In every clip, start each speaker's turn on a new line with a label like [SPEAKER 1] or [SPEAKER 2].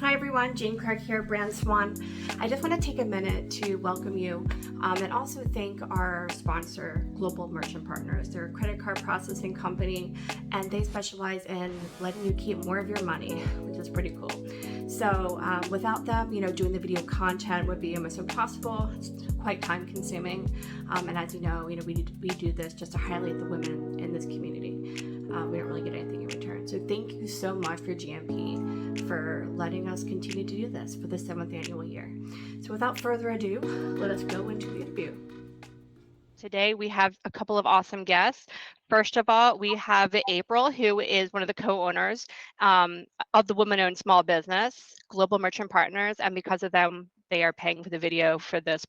[SPEAKER 1] Hi everyone, Jane Craig here, Brand Swan. I just want to take a minute to welcome you and also thank our sponsor, Global Merchant Partners. They're a credit card processing company and they specialize in letting you keep more of your money, which is pretty cool. So without them, doing the video content would be almost impossible. It's quite time consuming. And as you know, we do this just to highlight the women in this community. We don't really get anything in return. So thank you so much for GMP for letting us continue to do this for the 7th annual year. So without further ado, let us go into the interview.
[SPEAKER 2] Today we have a couple of awesome guests. First of all, we have April, who is one of the co-owners of the woman-owned small business, Global Merchant Partners, and because of them, they are paying for the video for this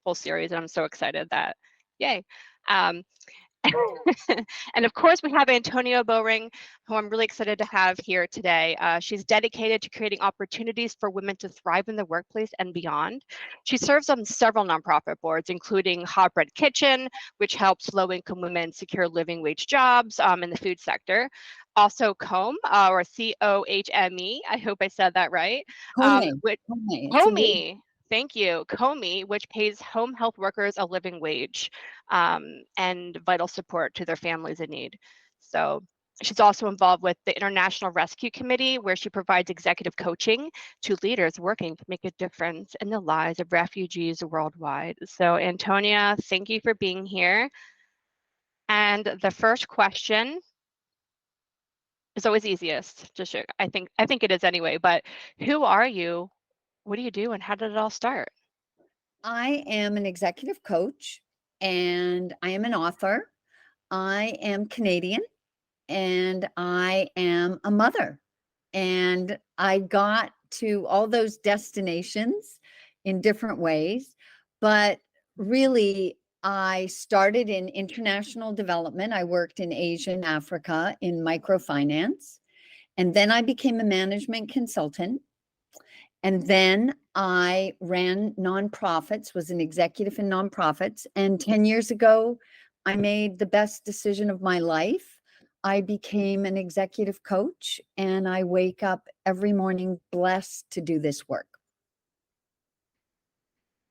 [SPEAKER 2] whole series, and I'm so excited that, yay. And of course, we have Antonia Bowring, who I'm really excited to have here today. She's dedicated to creating opportunities for women to thrive in the workplace and beyond. She serves on several nonprofit boards, including Hot Bread Kitchen, which helps low-income women secure living wage jobs in the food sector. Also COHME, or COHME, I hope I said that right. COHME. Thank you. COHME, which pays home health workers a living wage and vital support to their families in need. So she's also involved with the International Rescue Committee, where she provides executive coaching to leaders working to make a difference in the lives of refugees worldwide. So Antonia, thank you for being here. And the first question is always easiest. I think it is anyway, but who are you? What do you do and how did it all start?
[SPEAKER 3] I am an executive coach and I am an author. I am Canadian and I am a mother. And I got to all those destinations in different ways, but really I started in international development. I worked in Asia and Africa in microfinance, and then I became a management consultant. And then I ran nonprofits, was an executive in nonprofits. And 10 years ago, I made the best decision of my life. I became an executive coach and I wake up every morning blessed to do this work.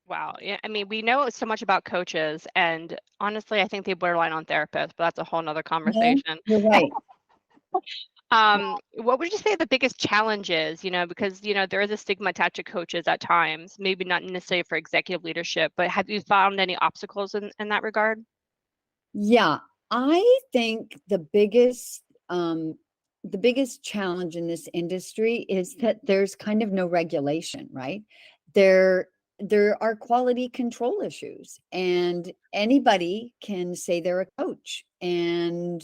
[SPEAKER 2] Wow. Yeah, I mean, we know so much about coaches, and honestly, I think they borderline on therapists, but that's a whole nother conversation.
[SPEAKER 3] You're right.
[SPEAKER 2] What would you say the biggest challenge is, because, there is a stigma attached to coaches at times, maybe not necessarily for executive leadership, but have you found any obstacles in that regard?
[SPEAKER 3] Yeah, I think the biggest challenge in this industry is that there's kind of no regulation, right? There are quality control issues, and anybody can say they're a coach, and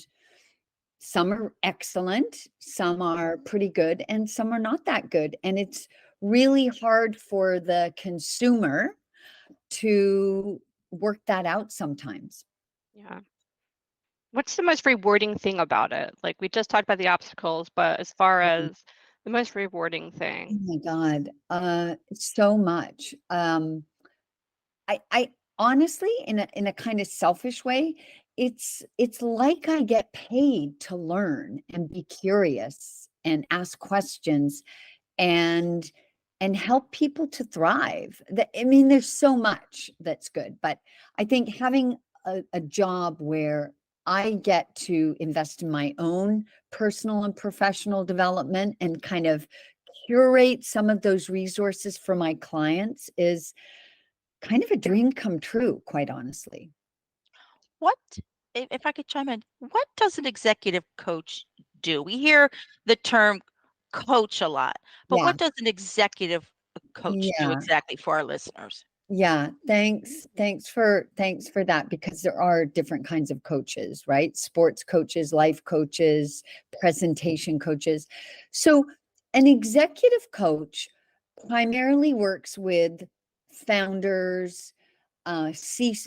[SPEAKER 3] some are excellent, some are pretty good, and some are not that good. And it's really hard for the consumer to work that out sometimes.
[SPEAKER 2] Yeah. What's the most rewarding thing about it? Like, we just talked about the obstacles, but as far as the most rewarding
[SPEAKER 3] Oh
[SPEAKER 2] thing.
[SPEAKER 3] my God, so much. I honestly, in a kind of selfish way, it's like I get paid to learn and be curious and ask questions and help people to thrive. I mean, there's so much that's good, but I think having a job where I get to invest in my own personal and professional development and kind of curate some of those resources for my clients is kind of a dream come true, quite honestly.
[SPEAKER 4] What, if I could chime in, what does an executive coach do? We hear the term coach a lot, but
[SPEAKER 3] Yeah.
[SPEAKER 4] what does an executive coach do exactly for our listeners?
[SPEAKER 3] Yeah, thanks for that, because there are different kinds of coaches, right? Sports coaches, life coaches, presentation coaches. So an executive coach primarily works with founders,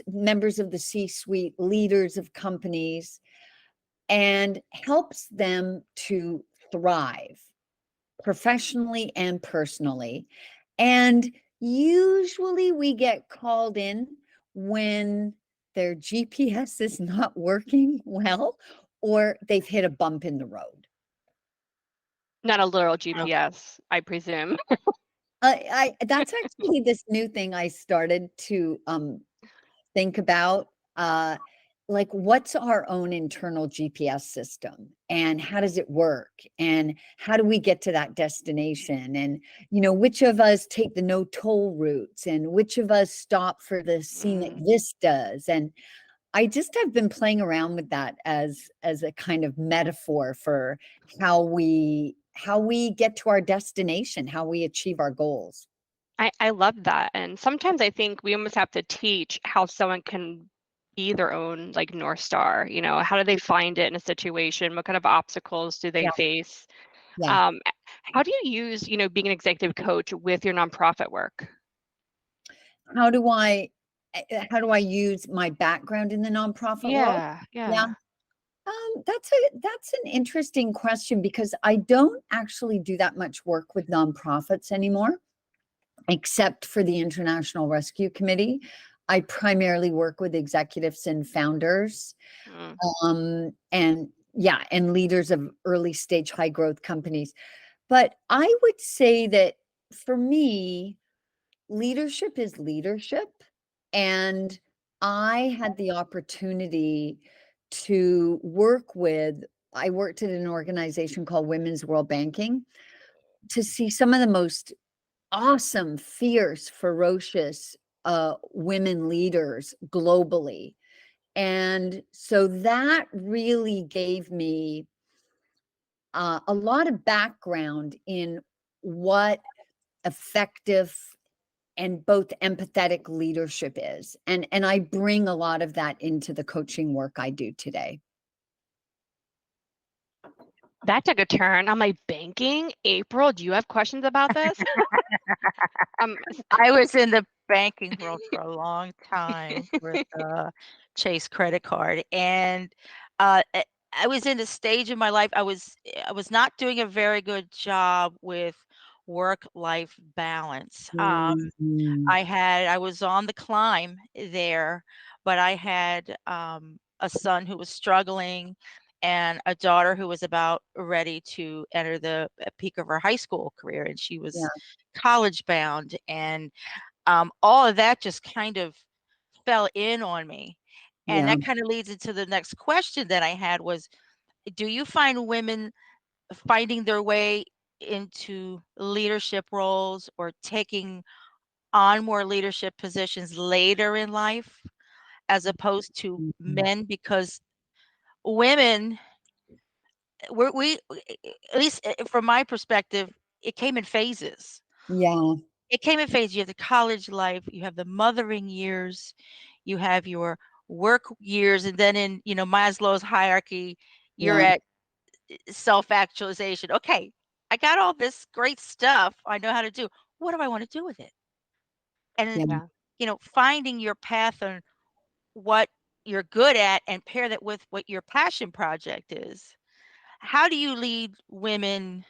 [SPEAKER 3] members of the C-suite, leaders of companies, and helps them to thrive professionally and personally. And usually we get called in when their GPS is not working well or they've hit a bump in the road.
[SPEAKER 2] Not a literal
[SPEAKER 4] Okay.
[SPEAKER 2] GPS, I presume.
[SPEAKER 3] That's actually this new thing I started to think about. Like, what's our own internal GPS system, and how does it work, and how do we get to that destination, and which of us take the no toll routes, and which of us stop for the scenic vistas. And I just have been playing around with that as a kind of metaphor for how we get to our destination, how we achieve our goals.
[SPEAKER 2] I love that. And sometimes I think we almost have to teach how someone can be their own like North Star. How do they find it in a situation? What kind of obstacles do they
[SPEAKER 3] Yeah.
[SPEAKER 2] face?
[SPEAKER 3] Yeah.
[SPEAKER 2] How do you use, being an executive coach with your nonprofit work?
[SPEAKER 3] How do I use my background in the nonprofit world?
[SPEAKER 2] Yeah,
[SPEAKER 3] Yeah.
[SPEAKER 2] yeah.
[SPEAKER 3] That's an interesting question, because I don't actually do that much work with nonprofits anymore, except for the International Rescue Committee. I primarily work with executives and founders,
[SPEAKER 2] Mm.
[SPEAKER 3] and leaders of early stage high growth companies. But I would say that for me, leadership is leadership. And I had the opportunity to I worked at an organization called Women's World Banking, to see some of the most awesome, fierce, ferocious women leaders globally. And so that really gave me a lot of background in what effective and both empathetic leadership is. And I bring a lot of that into the coaching work I do today.
[SPEAKER 2] That took a turn. I'm like, banking? April, do you have questions about this?
[SPEAKER 4] I was in the banking world for a long time with Chase credit card, and I was in a stage in my life I was not doing a very good job with work-life balance.
[SPEAKER 3] Mm,
[SPEAKER 4] I was on the climb there, but I had a son who was struggling and a daughter who was about ready to enter the peak of her high school career, and she
[SPEAKER 3] yeah,
[SPEAKER 4] was college bound, and all of that just kind of fell in on me. And
[SPEAKER 3] yeah,
[SPEAKER 4] that kind of leads into the next question that I had was, do you find women finding their way into leadership roles or taking on more leadership positions later in life as opposed to
[SPEAKER 3] mhm,
[SPEAKER 4] men? Because women, we at least from my perspective, it came in phases.
[SPEAKER 3] yeah,
[SPEAKER 4] It came in phases. You have the college life, you have the mothering years, you have your work years, and then in Maslow's hierarchy, you're
[SPEAKER 3] yeah,
[SPEAKER 4] at self-actualization. Okay, I got all this great stuff I know how to do. What do I want to do with it? And
[SPEAKER 3] yeah,
[SPEAKER 2] Yeah.
[SPEAKER 4] finding your path on what you're good at and pair that with what your passion project is. How do you lead women?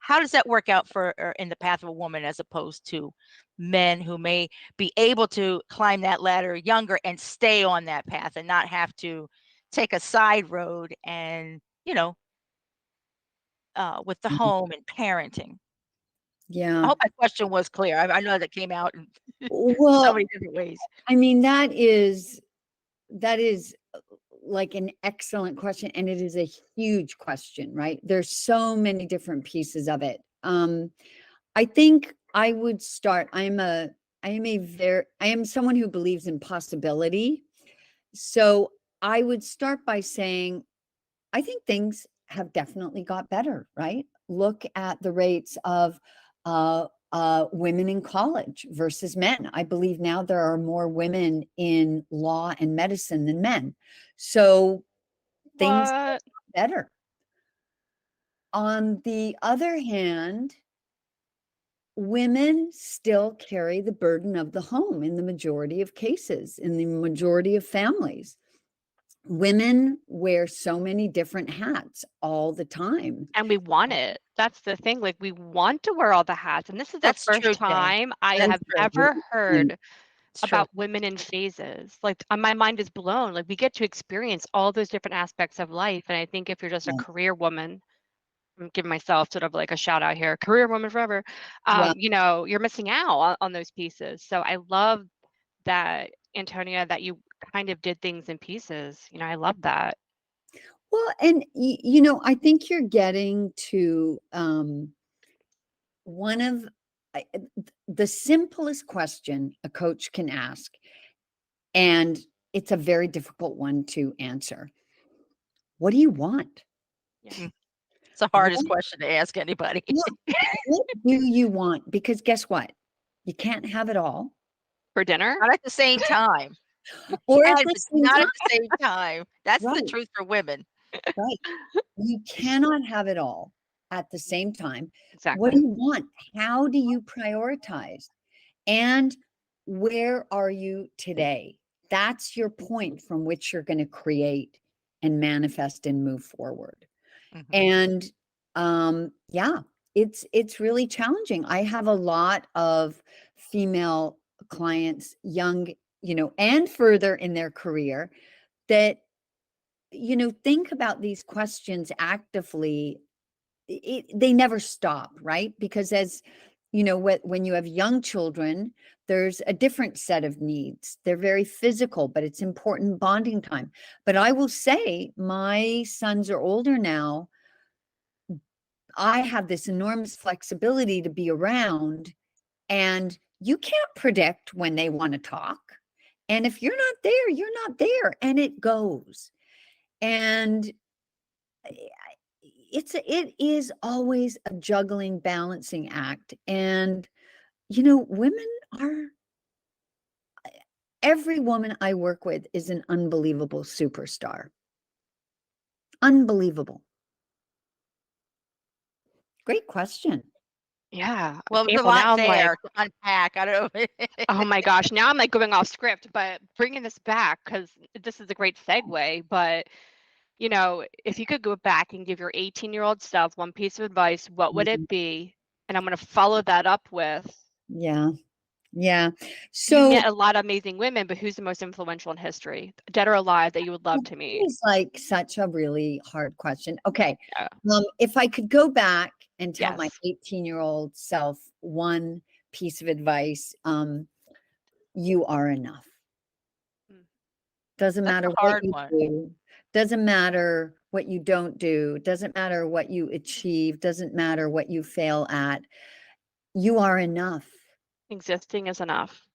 [SPEAKER 4] How does that work out for in the path of a woman as opposed to men who may be able to climb that ladder younger and stay on that path and not have to take a side road and with the
[SPEAKER 3] mhm,
[SPEAKER 4] home and parenting? I
[SPEAKER 3] yeah.
[SPEAKER 4] hope my question was clear. I know that came out in so
[SPEAKER 3] Well,
[SPEAKER 4] many different ways.
[SPEAKER 3] I mean, that is like an excellent question, and it is a huge question, right? There's so many different pieces of it. I think I would start. I am someone who believes in possibility. So I would start by saying, I think things have definitely got better, right? Look at the rates of women in college versus men. I believe now there are more women in law and medicine than men. So things are
[SPEAKER 2] What?
[SPEAKER 3] better. On the other hand, women still carry the burden of the home in the majority of cases, in the majority of families. Women wear so many different hats all the time.
[SPEAKER 2] And we want it. That's the thing. Like, we want to wear all the hats. And this is the
[SPEAKER 4] That's
[SPEAKER 2] first
[SPEAKER 4] true, Jane.
[SPEAKER 2] time I
[SPEAKER 4] That's
[SPEAKER 2] have
[SPEAKER 4] true.
[SPEAKER 2] ever heard
[SPEAKER 4] It's true.
[SPEAKER 2] about women in phases. Like, my mind is blown. Like, we get to experience all those different aspects of life. And I think if you're just a career woman, I'm giving myself sort of like a shout out here, career woman forever.
[SPEAKER 3] Yeah.
[SPEAKER 2] You know, you're missing out on those pieces. So I love that, Antonia, that you kind of did things in pieces. You know, I love that.
[SPEAKER 3] Well, and you know, I think you're getting to one of the simplest question a coach can ask, and it's a very difficult one to answer. What do you want?
[SPEAKER 2] Yeah.
[SPEAKER 4] It's the hardest question to ask anybody.
[SPEAKER 3] What do you want? Because guess what? You can't have it all.
[SPEAKER 2] For dinner?
[SPEAKER 4] Not at the same time. You
[SPEAKER 3] Or at
[SPEAKER 4] can,
[SPEAKER 3] the
[SPEAKER 4] but
[SPEAKER 3] same
[SPEAKER 4] not
[SPEAKER 3] time.
[SPEAKER 4] at the same time. That's the
[SPEAKER 3] Right,
[SPEAKER 4] truth for women.
[SPEAKER 3] right. You cannot have it all at the same time. What
[SPEAKER 2] Exactly.
[SPEAKER 3] do you want? How do you prioritize? And where are you today? That's your point from which you're going to create and manifest and move forward.
[SPEAKER 4] Mhm.
[SPEAKER 3] And yeah, it's really challenging. I have a lot of female clients, young, you know, and further in their career, that, you know, think about these questions actively. They never stop, right? Because as you know, when you have young children, there's a different set of needs. They're very physical, but it's important bonding time. But I will say, my sons are older now. I have this enormous flexibility to be around, and you can't predict when they want to talk. And if you're not there, you're not there, and it goes. And it is always a juggling, balancing act. And you know, women are, every woman I work with is an unbelievable superstar. Unbelievable. Great question.
[SPEAKER 2] Yeah.
[SPEAKER 4] Well, there's a
[SPEAKER 2] April,
[SPEAKER 4] lot
[SPEAKER 2] now I'm like,
[SPEAKER 4] there to unpack. I don't know.
[SPEAKER 2] oh my gosh, now I'm like going off script, but bringing this back, because this is a great segue. But, you know, if you could go back and give your 18-year-old self one piece of advice, what would it be? And I'm going to follow that up with,
[SPEAKER 3] Yeah. Yeah.
[SPEAKER 2] you
[SPEAKER 3] So
[SPEAKER 2] met a lot of amazing women, but who's the most influential in history, dead or alive, that you would love to meet?
[SPEAKER 3] it's like such a really hard question. Okay.
[SPEAKER 2] Yeah.
[SPEAKER 3] If I could go back and tell my
[SPEAKER 2] Yes.
[SPEAKER 3] 18-year-old self one piece of advice, you are enough.
[SPEAKER 2] Mm.
[SPEAKER 3] Doesn't
[SPEAKER 4] That's
[SPEAKER 3] matter
[SPEAKER 4] a
[SPEAKER 3] what
[SPEAKER 4] hard
[SPEAKER 3] you
[SPEAKER 4] one.
[SPEAKER 3] do. Doesn't matter what you don't do. Doesn't matter what you achieve. Doesn't matter what you fail at. You are enough.
[SPEAKER 2] Existing is enough.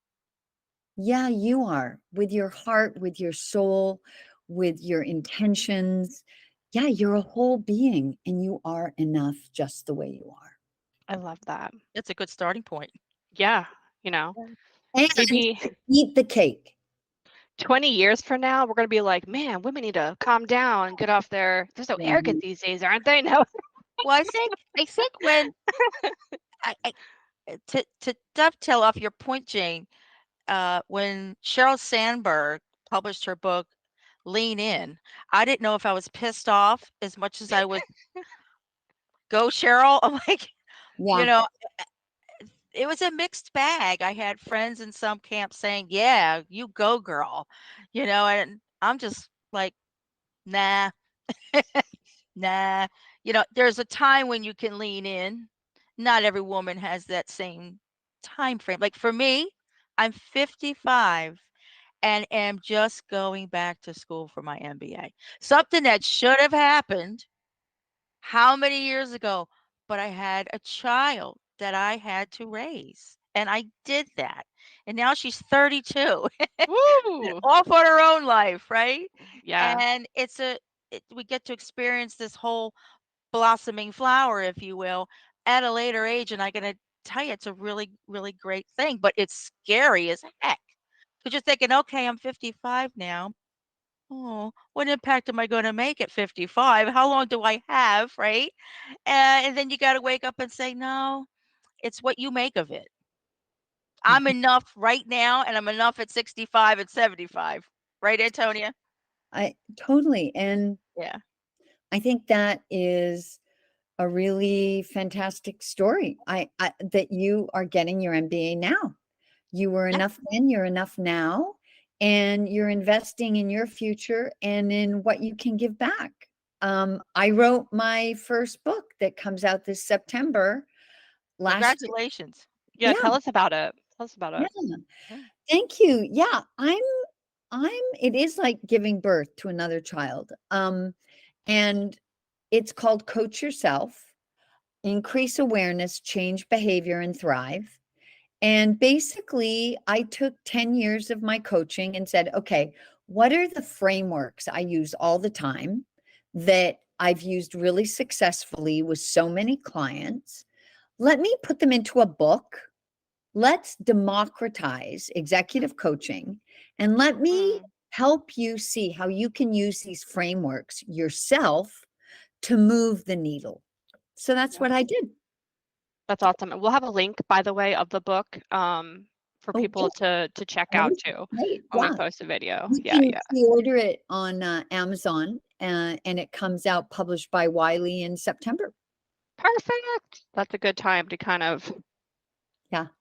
[SPEAKER 3] Yeah, you are, with your heart, with your soul, with your intentions. Yeah, you're a whole being, and you are enough just the way you are.
[SPEAKER 2] I love that.
[SPEAKER 4] That's a good starting point.
[SPEAKER 2] Yeah. You know,
[SPEAKER 3] And
[SPEAKER 2] maybe
[SPEAKER 3] eat the cake.
[SPEAKER 2] 20 years from now, we're going to be like, man, women need to calm down and get off their, they're so arrogant these days, aren't they? No.
[SPEAKER 4] Well, I think when to dovetail off your point, Jane, when Sheryl Sandberg published her book Lean In, I didn't know if I was pissed off as much as I was go Cheryl. I'm like, you
[SPEAKER 3] Yeah.
[SPEAKER 4] know, it was a mixed bag. I had friends in some camps saying, "Yeah, you go, girl," and I'm just like, "Nah, nah." There's a time when you can lean in. Not every woman has that same time frame. Like for me, I'm 55 and am just going back to school for my MBA. Something that should have happened how many years ago? But I had a child that I had to raise, and I did that. And now she's 32,
[SPEAKER 2] Woo.
[SPEAKER 4] off on her own life, right?
[SPEAKER 2] Yeah.
[SPEAKER 4] And we get to experience this whole blossoming flower, if you will, at a later age. And I gotta tell you, it's a really, really great thing, but it's scary as heck. Because you're thinking, okay, I'm 55 now. Oh, what impact am I going to make at 55? How long do I have, right? And then you got to wake up and say, no, it's what you make of it. I'm enough right now, and I'm enough at 65 and 75. Right, Antonia?
[SPEAKER 3] I totally. And
[SPEAKER 4] Yeah.
[SPEAKER 3] I think that is a really fantastic story. I that you are getting your MBA now. You were
[SPEAKER 4] Yeah.
[SPEAKER 3] enough then, you're enough now, and you're investing in your future and in what you can give back. I wrote my first book that comes out this September. Last year.
[SPEAKER 4] Congratulations.
[SPEAKER 2] Yeah,
[SPEAKER 3] Yeah.
[SPEAKER 2] tell us about it. Tell us about it.
[SPEAKER 3] Yeah.
[SPEAKER 4] Yeah.
[SPEAKER 3] Thank you. Yeah, it is like giving birth to another child. And it's called Coach Yourself, Increase Awareness, Change Behavior, and Thrive. And basically, I took 10 years of my coaching and said, okay, what are the frameworks I use all the time that I've used really successfully with so many clients? Let me put them into a book. Let's democratize executive coaching and let me help you see how you can use these frameworks yourself to move the needle. So that's
[SPEAKER 2] Yeah.
[SPEAKER 3] what I did.
[SPEAKER 2] That's awesome. And we'll have a link, by the way, of the book for
[SPEAKER 3] Oh,
[SPEAKER 2] people to check
[SPEAKER 3] that
[SPEAKER 2] out
[SPEAKER 3] was
[SPEAKER 2] too
[SPEAKER 3] great.
[SPEAKER 2] when we
[SPEAKER 3] Yeah.
[SPEAKER 2] post a video.
[SPEAKER 3] You
[SPEAKER 2] Yeah,
[SPEAKER 3] can
[SPEAKER 2] yeah.
[SPEAKER 3] pre-order it on Amazon, and it comes out published by Wiley in September.
[SPEAKER 2] Perfect. That's a good time to kind of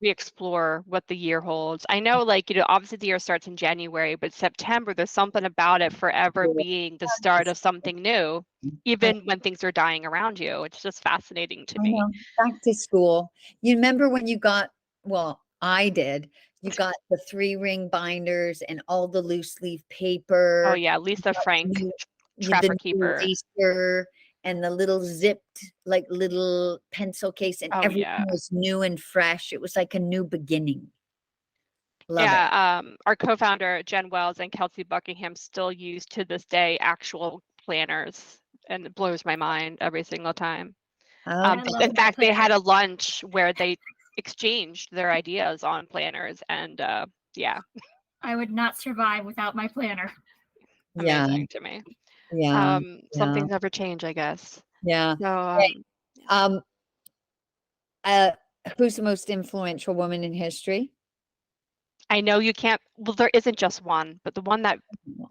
[SPEAKER 2] re-explore what the year holds. I know, like, obviously the year starts in January, but September, there's something about it forever being the start of something new, even when things are dying around you. It's just fascinating to me.
[SPEAKER 3] Back to school. You remember when you got, well, I did, you got the 3-ring binders and all the loose leaf paper.
[SPEAKER 2] Oh yeah, Lisa Frank, Trapper
[SPEAKER 3] the
[SPEAKER 2] Keeper.
[SPEAKER 3] eraser and the little zipped, like little pencil case, and everything was new and fresh. It was like a new beginning. Love it.
[SPEAKER 2] Our co-founder Jen Wells and Kelsey Buckingham still use to this day actual planners, and it blows my mind every single time. In fact, they had a lunch where they exchanged their ideas on planners, and yeah.
[SPEAKER 5] I would not survive without my planner.
[SPEAKER 2] Amazing to me. Some things never change, I guess.
[SPEAKER 3] Yeah.
[SPEAKER 2] So
[SPEAKER 3] who's the most influential woman in history?
[SPEAKER 2] I know you can't, well, there isn't just one, but the one that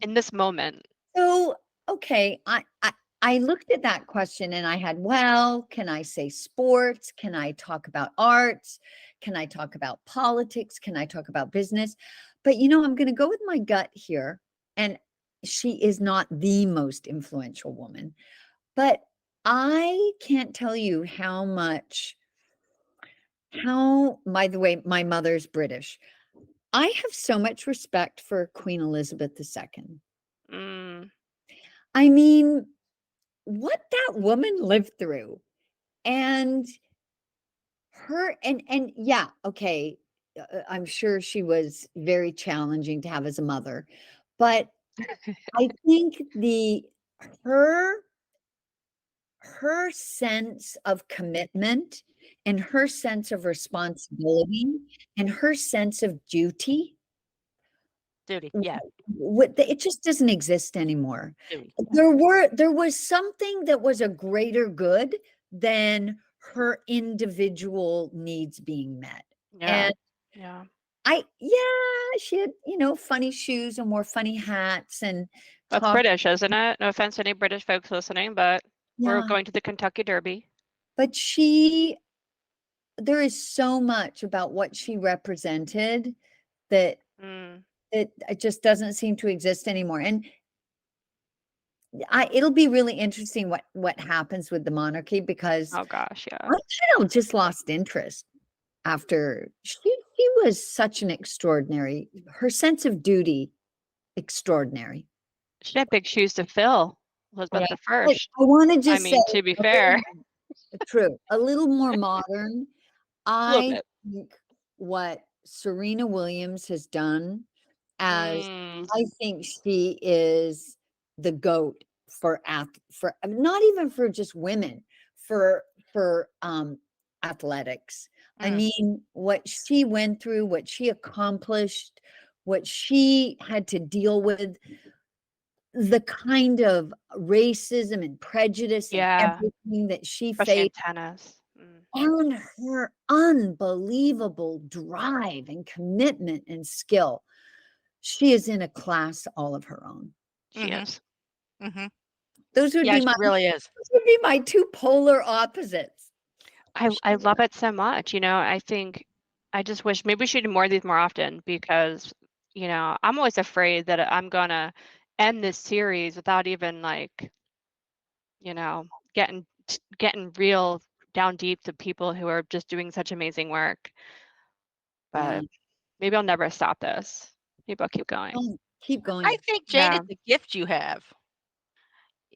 [SPEAKER 2] in this moment.
[SPEAKER 3] So, okay, I looked at that question and I had, well, can I say sports? Can I talk about arts? Can I talk about politics? Can I talk about business? But I'm going to go with my gut here. And she is not the most influential woman, but I can't tell you by the way, my mother's British. I have so much respect for Queen Elizabeth II. I mean, what that woman lived through, and her, and yeah, okay, I'm sure she was very challenging to have as a mother, but I think her sense of commitment and her sense of responsibility and her sense of duty,
[SPEAKER 4] yeah,
[SPEAKER 3] it just doesn't exist anymore. There was something that was a greater good than her individual needs being met. And she had, funny shoes and wore funny hats and
[SPEAKER 2] that's British, isn't it? No offense to any British folks listening, but we're going to the Kentucky Derby.
[SPEAKER 3] But there is so much about what she represented that it just doesn't seem to exist anymore. And it'll be really interesting what happens with the monarchy, because
[SPEAKER 2] oh gosh, yeah,
[SPEAKER 3] I kind of just lost interest after she was such an extraordinary, her sense of duty, extraordinary.
[SPEAKER 2] She had big shoes to fill, Elizabeth the First.
[SPEAKER 3] I want to just say,
[SPEAKER 2] to be fair,
[SPEAKER 3] true, a little more modern. I think what Serena Williams has done, as I think she is the GOAT for not even for just women, for athletics. I mean, what she went through, what she accomplished, what she had to deal with, the kind of racism and prejudice and everything that she faced,
[SPEAKER 2] tennis,
[SPEAKER 3] and her unbelievable drive and commitment and skill. She is in a class all of her own.
[SPEAKER 2] She is.
[SPEAKER 3] Those would be my two polar opposites.
[SPEAKER 2] I love it so much. I think I just wish maybe we should do more of these more often, because I'm always afraid that I'm gonna end this series without even like you know, getting real down deep to people who are just doing such amazing work.
[SPEAKER 3] Yeah.
[SPEAKER 2] But maybe I'll never stop this. Maybe I'll keep going.
[SPEAKER 3] Oh, keep
[SPEAKER 4] I
[SPEAKER 3] going.
[SPEAKER 4] think Jane,
[SPEAKER 2] Yeah.
[SPEAKER 4] it's a gift you have.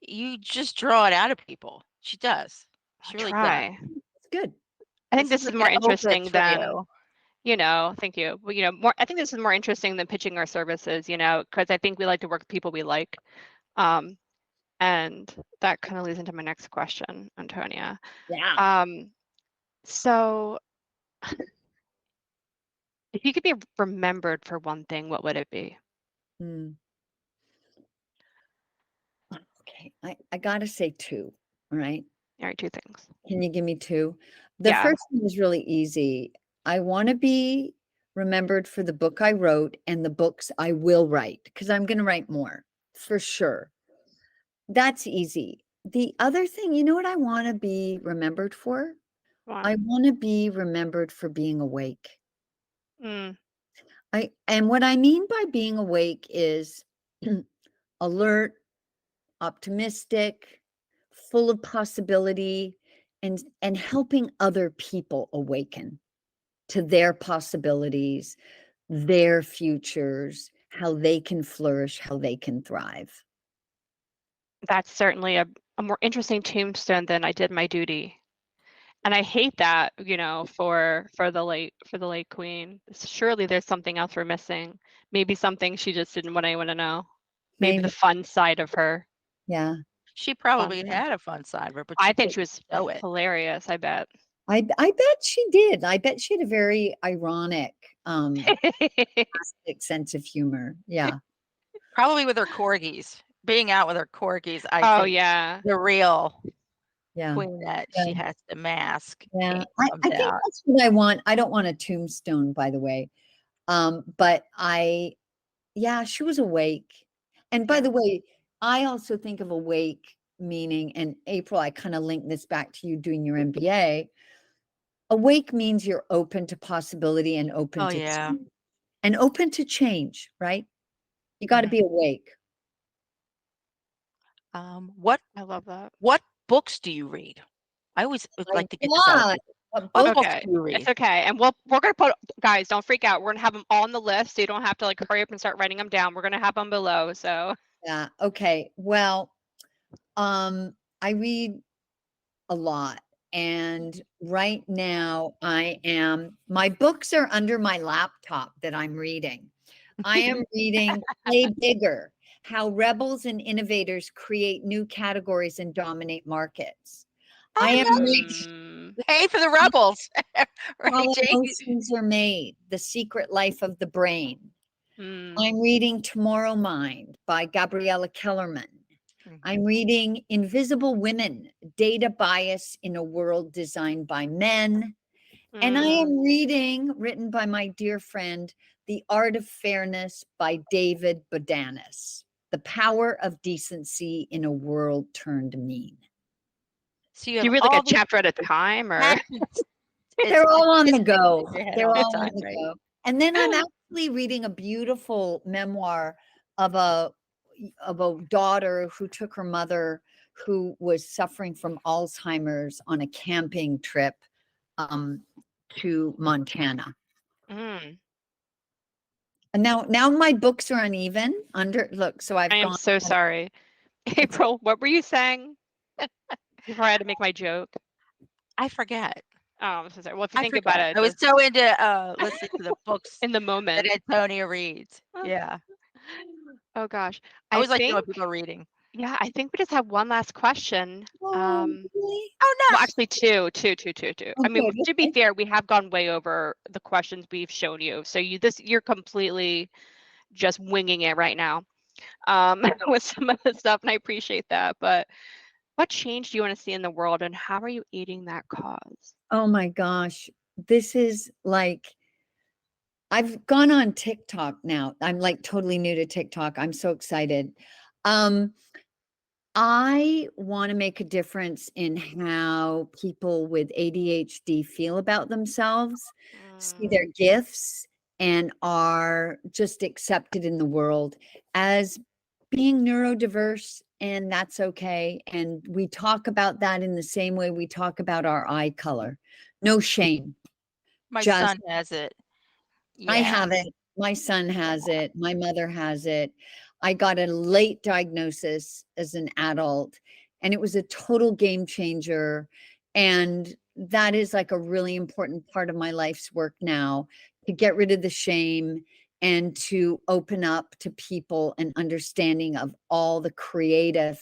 [SPEAKER 4] You just draw it out of people. She does. She
[SPEAKER 2] I'll
[SPEAKER 4] really does.
[SPEAKER 2] try.
[SPEAKER 3] It's good.
[SPEAKER 2] I think
[SPEAKER 4] This
[SPEAKER 2] this
[SPEAKER 4] is
[SPEAKER 2] is
[SPEAKER 4] like
[SPEAKER 2] more
[SPEAKER 4] an opus
[SPEAKER 2] interesting
[SPEAKER 4] for
[SPEAKER 2] than,
[SPEAKER 4] you.
[SPEAKER 2] thank you. Well, more, I think this is more interesting than pitching our services, because I think we like to work with people we like. And that kind of leads into my next question, Antonia.
[SPEAKER 3] Yeah.
[SPEAKER 2] So if you could be remembered for one thing, what would it be?
[SPEAKER 3] Hmm. Okay. I gotta say two. All right.
[SPEAKER 2] All right, two things.
[SPEAKER 3] Can you give me two? The
[SPEAKER 2] Yeah.
[SPEAKER 3] first one is really easy. I want to be remembered for the book I wrote and the books I will write, because I'm going to write more for sure. That's easy. The other thing, you know what I want to be remembered for? I
[SPEAKER 2] One.
[SPEAKER 3] want to be remembered for being awake.
[SPEAKER 2] Mm,
[SPEAKER 3] And what I mean by being awake is alert, optimistic, full of possibility, and helping other people awaken to their possibilities, their futures, how they can flourish, how they can thrive.
[SPEAKER 2] that's certainly a more interesting tombstone than I did my duty. And I hate that, for the late queen. Surely there's something else we're missing. Maybe something she just didn't want anyone to know. Maybe the
[SPEAKER 3] Maybe,
[SPEAKER 2] fun side of her.
[SPEAKER 3] yeah.
[SPEAKER 4] She
[SPEAKER 2] Fun
[SPEAKER 4] probably
[SPEAKER 2] side.
[SPEAKER 4] had a fun side of her, but
[SPEAKER 2] I
[SPEAKER 4] she
[SPEAKER 2] think
[SPEAKER 4] didn't
[SPEAKER 2] she was
[SPEAKER 4] show it.
[SPEAKER 2] hilarious, I bet.
[SPEAKER 3] I bet she did. I bet she had a very ironic, sarcastic sense of humor. Yeah.
[SPEAKER 4] Probably with her corgis. Being out with her corgis, I
[SPEAKER 2] Oh,
[SPEAKER 4] think
[SPEAKER 2] yeah.
[SPEAKER 4] the real
[SPEAKER 3] Yeah.
[SPEAKER 4] queen that
[SPEAKER 3] Yeah.
[SPEAKER 4] she has to mask
[SPEAKER 3] Yeah.
[SPEAKER 4] comes
[SPEAKER 3] I think
[SPEAKER 4] out.
[SPEAKER 3] that's what I want. I don't want a tombstone, by the way. But yeah, she was awake. And by
[SPEAKER 2] Yeah.
[SPEAKER 3] the way, I also think of awake meaning, and April, I kind of link this back to you doing your MBA. Awake means you're open to possibility and open
[SPEAKER 4] Oh
[SPEAKER 3] to
[SPEAKER 4] yeah.
[SPEAKER 3] change. And open to change, right? You got to
[SPEAKER 2] Mhm.
[SPEAKER 3] be awake.
[SPEAKER 4] What
[SPEAKER 2] I love that.
[SPEAKER 4] books do you read? I always would
[SPEAKER 3] My
[SPEAKER 4] like to get this out of
[SPEAKER 3] God,
[SPEAKER 4] people.
[SPEAKER 3] what
[SPEAKER 4] What
[SPEAKER 3] book?
[SPEAKER 4] books
[SPEAKER 2] Okay,
[SPEAKER 4] do you
[SPEAKER 2] it's
[SPEAKER 4] read?
[SPEAKER 2] okay. And we're gonna put, guys, don't freak out. We're gonna have them on the list, so you don't have to like hurry up and start writing them down. We're gonna have them below. So
[SPEAKER 3] Yeah. Okay. Well, I read a lot. And right now my books are under my laptop that I'm reading. I am reading Play Bigger: How Rebels and Innovators Create New Categories and Dominate Markets. I am
[SPEAKER 4] Oh,
[SPEAKER 3] reading
[SPEAKER 4] nice.
[SPEAKER 2] mm,
[SPEAKER 4] Hey for the rebels. Right,
[SPEAKER 3] How
[SPEAKER 4] Jane?
[SPEAKER 3] Emotions Are Made: The Secret Life of the Brain.
[SPEAKER 2] mm,
[SPEAKER 3] I'm reading Tomorrow Mind by Gabriella Kellerman. I'm reading Invisible Women: Data Bias in a World Designed by Men. And I
[SPEAKER 2] mm.
[SPEAKER 3] am reading, written by my dear friend, The Art of Fairness by David Bodanis: The Power of Decency in a World Turned Mean.
[SPEAKER 4] So you
[SPEAKER 2] Do
[SPEAKER 4] have
[SPEAKER 2] you read like a
[SPEAKER 4] all these
[SPEAKER 2] chapter at a time, or?
[SPEAKER 4] passions.
[SPEAKER 3] They're all on the
[SPEAKER 4] Statistics
[SPEAKER 3] go.
[SPEAKER 4] in your head
[SPEAKER 3] They're
[SPEAKER 4] all the
[SPEAKER 3] all on
[SPEAKER 4] time,
[SPEAKER 3] the
[SPEAKER 4] right?
[SPEAKER 3] go. And then I'm actually reading a beautiful memoir of a daughter who took her mother, who was suffering from Alzheimer's, on a camping trip to Montana.
[SPEAKER 2] Mm,
[SPEAKER 3] And now my books are uneven. Look, so I've
[SPEAKER 2] I am
[SPEAKER 3] gone.
[SPEAKER 2] so sorry. April, what were you saying before I had to make my joke?
[SPEAKER 4] I forget.
[SPEAKER 2] Oh, I'm so sorry. Well, if you
[SPEAKER 4] I
[SPEAKER 2] think about
[SPEAKER 4] forgot.
[SPEAKER 2] it,
[SPEAKER 4] I was
[SPEAKER 2] just
[SPEAKER 4] so into listening to the books
[SPEAKER 2] in the
[SPEAKER 4] that
[SPEAKER 2] moment.
[SPEAKER 4] Antonia reads. Yeah.
[SPEAKER 2] Oh gosh,
[SPEAKER 4] I
[SPEAKER 2] I
[SPEAKER 4] always like to know
[SPEAKER 2] think,
[SPEAKER 4] what people are reading.
[SPEAKER 2] yeah, I think we just have one last question.
[SPEAKER 3] Oh, really?
[SPEAKER 4] Oh
[SPEAKER 2] Well,
[SPEAKER 4] no.
[SPEAKER 2] actually, two.
[SPEAKER 3] Oh,
[SPEAKER 2] I mean,
[SPEAKER 3] good.
[SPEAKER 2] to be
[SPEAKER 3] Okay.
[SPEAKER 2] fair, we have gone way over the questions we've shown you. So you're completely just winging it right now, with some of the stuff, and I appreciate that. But what change do you want to see in the world, and how are you aiding that cause?
[SPEAKER 3] Oh my gosh. This is like, I've gone on TikTok now. I'm like totally new to TikTok. I'm so excited. I want to make a difference in how people with ADHD feel about themselves, see
[SPEAKER 2] Mm,
[SPEAKER 3] their gifts, and are just accepted in the world as being neurodiverse and that's okay. And we talk about that in the same way we talk about our eye color. No shame.
[SPEAKER 4] My
[SPEAKER 3] Just
[SPEAKER 4] son has it.
[SPEAKER 3] I
[SPEAKER 4] Yeah.
[SPEAKER 3] have it. My son has it. My mother has it. I got a late diagnosis as an adult, and it was a total game changer. And that is like a really important part of my life's work now, to get rid of the shame and to open up to people and understanding of all the creative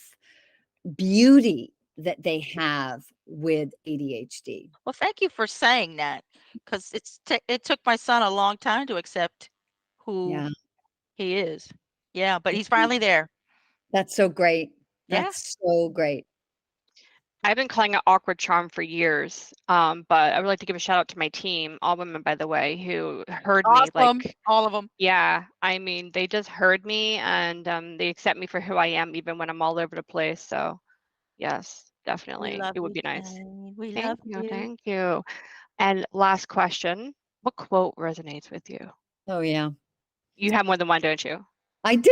[SPEAKER 3] beauty that they have with ADHD.
[SPEAKER 4] Well, thank you for saying that, because it took my son a long time to accept who
[SPEAKER 3] Yeah,
[SPEAKER 4] he is. Yeah, but he's finally there.
[SPEAKER 3] that's so great.
[SPEAKER 4] Yeah.
[SPEAKER 3] That's so great.
[SPEAKER 2] I've been calling it awkward charm for years, but I would like to give a shout out to my team, all women, by the way, who heard me.
[SPEAKER 4] Awesome.
[SPEAKER 2] Like,
[SPEAKER 4] All of them.
[SPEAKER 2] yeah, I mean, they just heard me, and they accept me for who I am, even when I'm all over the place. So, yes,
[SPEAKER 4] We
[SPEAKER 2] definitely,
[SPEAKER 4] love
[SPEAKER 2] it would
[SPEAKER 4] you,
[SPEAKER 2] be nice.
[SPEAKER 4] Jane. We
[SPEAKER 2] Thank
[SPEAKER 4] love
[SPEAKER 2] you,
[SPEAKER 4] you.
[SPEAKER 2] thank you. And last question, what quote resonates with you?
[SPEAKER 3] Oh yeah,
[SPEAKER 2] You have more than one, don't you?
[SPEAKER 3] I do.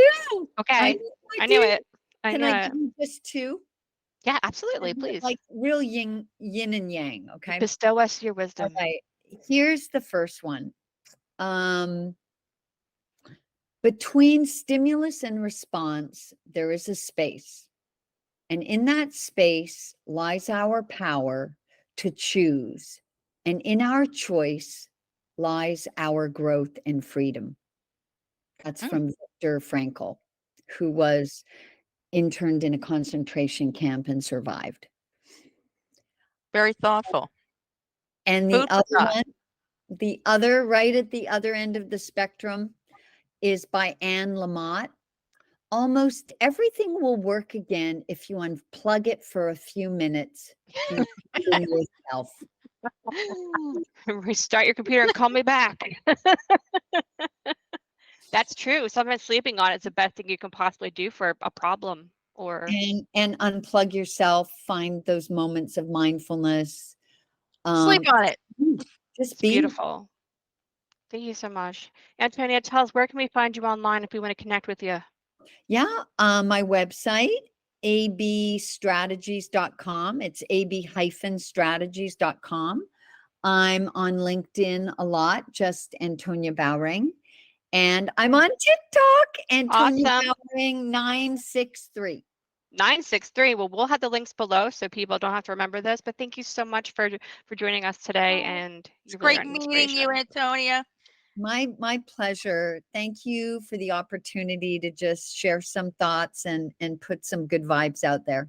[SPEAKER 2] Okay,
[SPEAKER 3] I
[SPEAKER 2] I knew
[SPEAKER 3] do.
[SPEAKER 2] it. I
[SPEAKER 3] Can
[SPEAKER 2] knew
[SPEAKER 3] I
[SPEAKER 2] it.
[SPEAKER 3] give you just two?
[SPEAKER 2] Yeah, absolutely, please.
[SPEAKER 3] Like real yin and yang. Okay.
[SPEAKER 2] Bestow us your
[SPEAKER 3] All
[SPEAKER 2] wisdom.
[SPEAKER 3] right. Here's the first one. Um, between stimulus and response, there is a space. And in that space lies our power to choose. And in our choice lies our growth and freedom. That's
[SPEAKER 4] Mm.
[SPEAKER 3] from Viktor Frankl, who was interned in a concentration camp and survived.
[SPEAKER 4] Very thoughtful.
[SPEAKER 3] And
[SPEAKER 4] Food for thought.
[SPEAKER 3] the other, right at the other end of the spectrum, is by Anne Lamott. Almost everything will work again if you unplug it for a few minutes, including yourself.
[SPEAKER 2] Restart your computer and call me back. That's true. Sometimes sleeping on it's the best thing you can possibly do for a problem. Or
[SPEAKER 3] And unplug yourself, find those moments of mindfulness.
[SPEAKER 4] Sleep on it.
[SPEAKER 3] Just
[SPEAKER 2] it's
[SPEAKER 3] be.
[SPEAKER 2] beautiful. Thank you so much. Antonia, tell us, where can we find you online if we want to connect with you?
[SPEAKER 3] Yeah, my website, abstrategies.com. It's ab-strategies.com. I'm on LinkedIn a lot, just Antonia Bowring. And I'm on TikTok, Antonia
[SPEAKER 2] Awesome.
[SPEAKER 3] Bowring 963.
[SPEAKER 2] 963. Well, we'll have the links below so people don't have to remember this. But thank you so much for joining us today. And
[SPEAKER 4] It's
[SPEAKER 2] you really are
[SPEAKER 4] great
[SPEAKER 2] an
[SPEAKER 4] meeting you,
[SPEAKER 2] inspiration.
[SPEAKER 4] Antonia.
[SPEAKER 3] My pleasure. Thank you for the opportunity to just share some thoughts and put some good vibes out there.